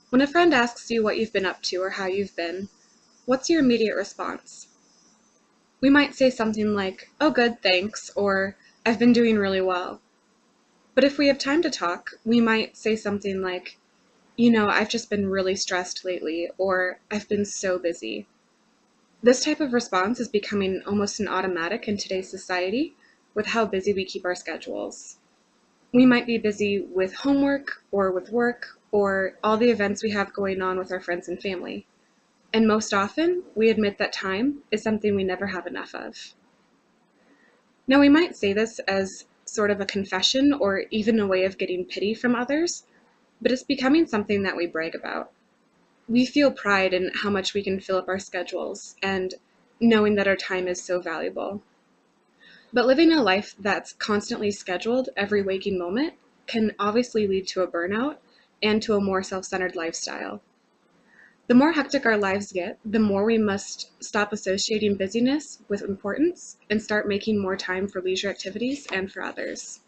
When a friend asks you what you've been up to or how you've been, what's your immediate response? We might say something like, "Oh, good, thanks," or "I've been doing really well." But if we have time to talk, we might say something like, "I've just been really stressed lately," or "I've been so busy." This type of response is becoming almost an automatic in today's society with how busy we keep our schedules. We might be busy with homework or with work or all the events we have going on with our friends and family. And most often, we admit that time is something we never have enough of. Now, we might say this as sort of a confession or even a way of getting pity from others, but it's becoming something that we brag about. We feel pride in how much we can fill up our schedules and knowing that our time is so valuable. But living a life that's constantly scheduled every waking moment can obviously lead to a burnout and to a more self-centered lifestyle. The more hectic our lives get, the more we must stop associating busyness with importance and start making more time for leisure activities and for others.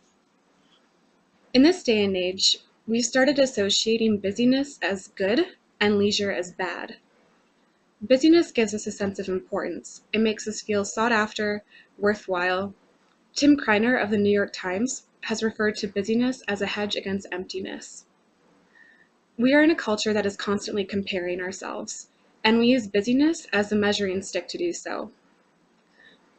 In this day and age, we've started associating busyness as good and leisure as bad. Busyness gives us a sense of importance. It makes us feel sought after, worthwhile. Tim Kreiner of the New York Times has referred to busyness as a hedge against emptiness. We are in a culture that is constantly comparing ourselves, and we use busyness as a measuring stick to do so.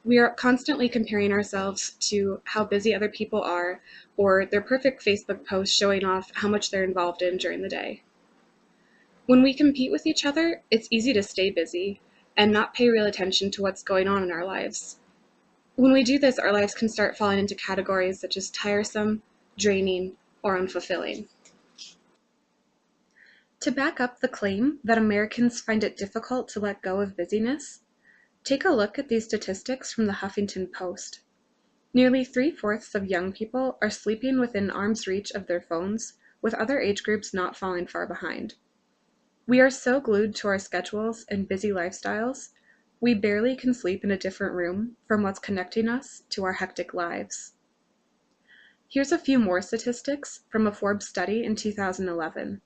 We are constantly comparing ourselves to how busy other people are, or their perfect Facebook post showing off how much they're involved in during the day. When we compete with each other, it's easy to stay busy and not pay real attention to what's going on in our lives. When we do this, our lives can start falling into categories such as tiresome, draining, or unfulfilling. To back up the claim that Americans find it difficult to let go of busyness, take a look at these statistics from the Huffington Post. Nearly 3/4 of young people are sleeping within arm's reach of their phones, with other age groups not falling far behind. We are so glued to our schedules and busy lifestyles, we barely can sleep in a different room from what's connecting us to our hectic lives. Here's a few more statistics from a Forbes study in 2011.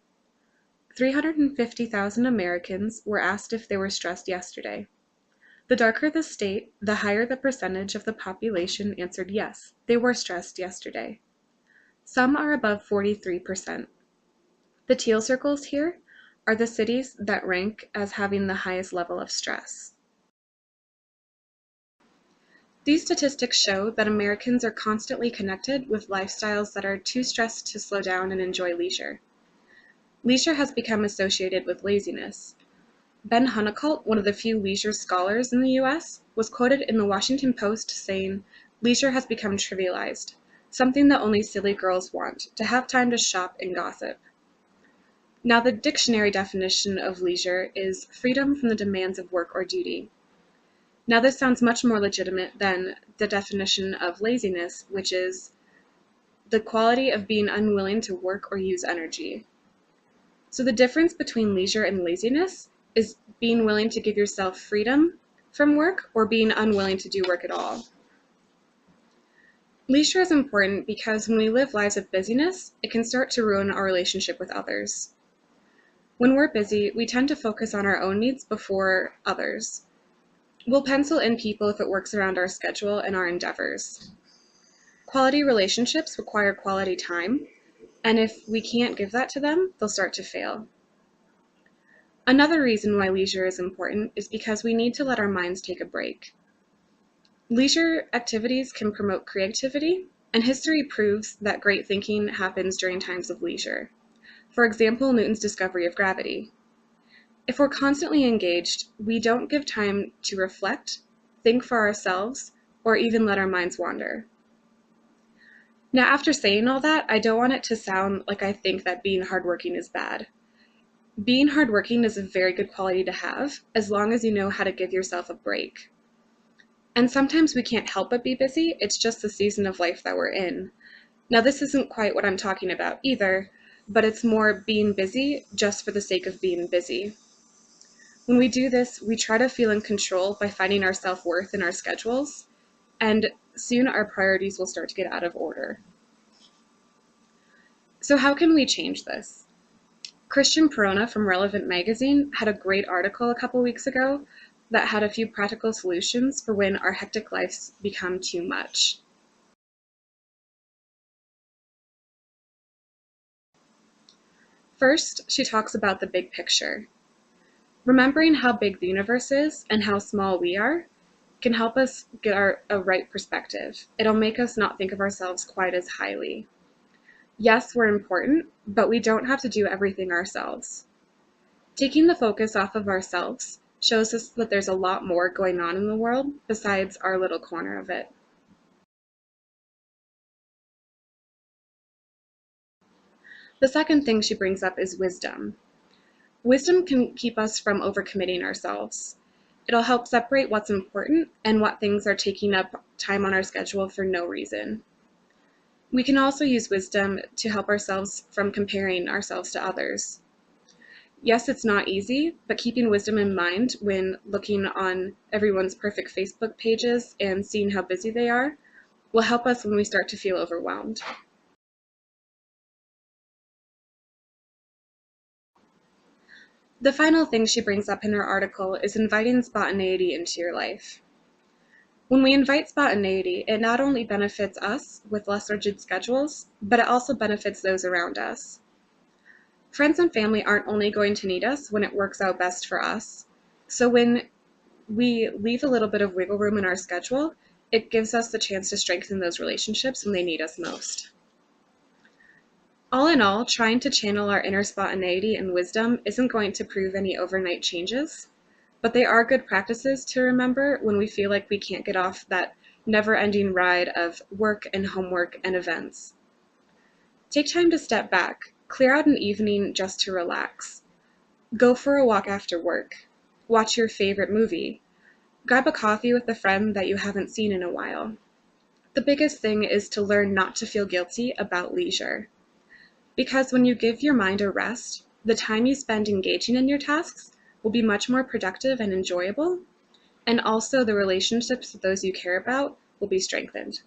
350,000 Americans were asked if they were stressed yesterday. The darker the state, the higher the percentage of the population answered yes, they were stressed yesterday. Some are above 43%. The teal circles here are the cities that rank as having the highest level of stress. These statistics show that Americans are constantly connected with lifestyles that are too stressed to slow down and enjoy leisure. Leisure has become associated with laziness. Ben Hunnicutt, one of the few leisure scholars in the US, was quoted in the Washington Post saying, "Leisure has become trivialized, something that only silly girls want, to have time to shop and gossip." Now, the dictionary definition of leisure is freedom from the demands of work or duty. Now, this sounds much more legitimate than the definition of laziness, which is the quality of being unwilling to work or use energy. So the difference between leisure and laziness is being willing to give yourself freedom from work or being unwilling to do work at all. Leisure is important because when we live lives of busyness, it can start to ruin our relationship with others. When we're busy, we tend to focus on our own needs before others. We'll pencil in people if it works around our schedule and our endeavors. Quality relationships require quality time, and if we can't give that to them, they'll start to fail. Another reason why leisure is important is because we need to let our minds take a break. Leisure activities can promote creativity, and history proves that great thinking happens during times of leisure. For example, Newton's discovery of gravity. If we're constantly engaged, we don't give time to reflect, think for ourselves, or even let our minds wander. Now, after saying all that, I don't want it to sound like I think that being hardworking is bad. Being hardworking is a very good quality to have, as long as you know how to give yourself a break. And sometimes we can't help but be busy, it's just the season of life that we're in. Now, this isn't quite what I'm talking about either, but it's more being busy just for the sake of being busy. When we do this, we try to feel in control by finding our self-worth in our schedules, and soon our priorities will start to get out of order. So how can we change this? Christian Perona from Relevant Magazine had a great article a couple weeks ago that had a few practical solutions for when our hectic lives become too much. First, she talks about the big picture. Remembering how big the universe is and how small we are can help us get a right perspective. It'll make us not think of ourselves quite as highly. Yes, we're important, but we don't have to do everything ourselves. Taking the focus off of ourselves shows us that there's a lot more going on in the world besides our little corner of it. The second thing she brings up is wisdom. Wisdom can keep us from overcommitting ourselves. It'll help separate what's important and what things are taking up time on our schedule for no reason. We can also use wisdom to help ourselves from comparing ourselves to others. Yes, it's not easy, but keeping wisdom in mind when looking on everyone's perfect Facebook pages and seeing how busy they are will help us when we start to feel overwhelmed. The final thing she brings up in her article is inviting spontaneity into your life. When we invite spontaneity, it not only benefits us with less rigid schedules, but it also benefits those around us. Friends and family aren't only going to need us when it works out best for us. So when we leave a little bit of wiggle room in our schedule, it gives us the chance to strengthen those relationships when they need us most. All in all, trying to channel our inner spontaneity and wisdom isn't going to prove any overnight changes, but they are good practices to remember when we feel like we can't get off that never-ending ride of work and homework and events. Take time to step back, clear out an evening just to relax. Go for a walk after work. Watch your favorite movie. Grab a coffee with a friend that you haven't seen in a while. The biggest thing is to learn not to feel guilty about leisure. Because when you give your mind a rest, the time you spend engaging in your tasks will be much more productive and enjoyable, and also the relationships with those you care about will be strengthened.